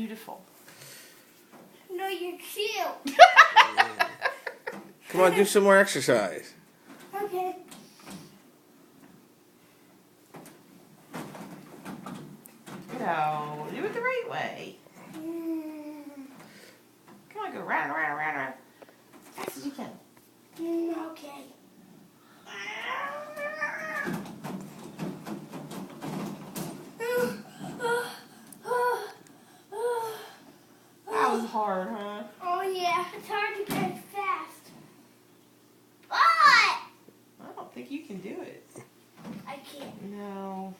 beautiful. No, you're cute. Come on, do some more exercise. Okay. No, do it the right way. Come on, go round, round, round, round. As fast as you can. Okay. That was hard, huh? Oh yeah, it's hard to get fast. But I don't think you can do it. I can't. No.